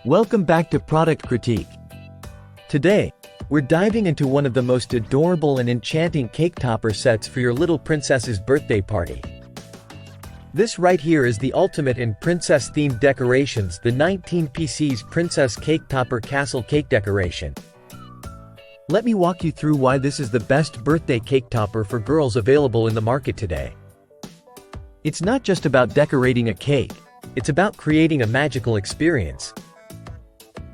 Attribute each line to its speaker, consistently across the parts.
Speaker 1: Welcome back to Product Critique. Today, we're diving into one of the most adorable and enchanting cake topper sets for your little princess's birthday party. This right here is the ultimate in princess-themed decorations, the 19 PC's Princess Cake Topper Castle Cake Decoration. Let me walk you through why this is the best birthday cake topper for girls available in the market today. It's not just about decorating a cake, it's about creating a magical experience.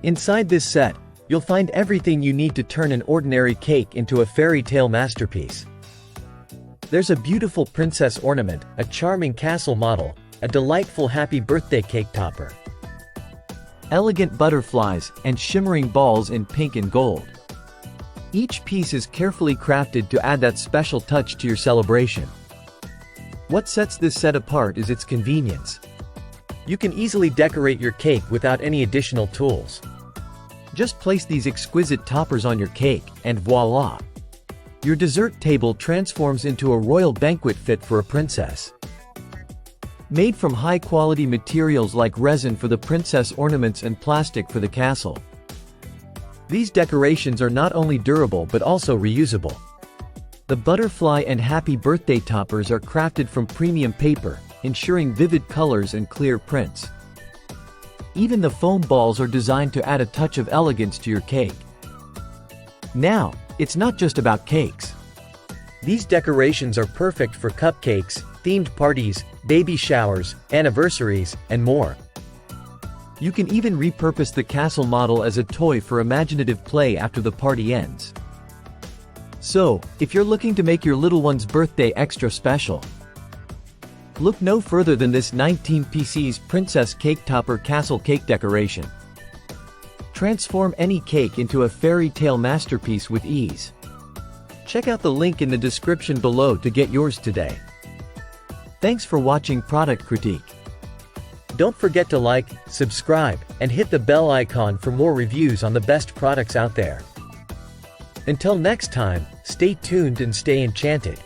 Speaker 1: Inside this set, you'll find everything you need to turn an ordinary cake into a fairy tale masterpiece. There's a beautiful princess ornament, a charming castle model, a delightful happy birthday cake topper, elegant butterflies, and shimmering balls in pink and gold. Each piece is carefully crafted to add that special touch to your celebration. What sets this set apart is its convenience. You can easily decorate your cake without any additional tools. Just place these exquisite toppers on your cake, and voila! Your dessert table transforms into a royal banquet fit for a princess. Made from high-quality materials like resin for the princess ornaments and plastic for the castle. These decorations are not only durable but also reusable. The butterfly and happy birthday toppers are crafted from premium paper, ensuring vivid colors and clear prints. Even the foam balls are designed to add a touch of elegance to your cake. Now, it's not just about cakes. These decorations are perfect for cupcakes, themed parties, baby showers, anniversaries, and more. You can even repurpose the castle model as a toy for imaginative play after the party ends. So, if you're looking to make your little one's birthday extra special, look no further than this 19 PC's Princess Cake Topper Castle Cake Decoration. Transform any cake into a fairy tale masterpiece with ease. Check out the link in the description below to get yours today. Thanks for watching Product Critique. Don't forget to like, subscribe, and hit the bell icon for more reviews on the best products out there. Until next time, stay tuned and stay enchanted.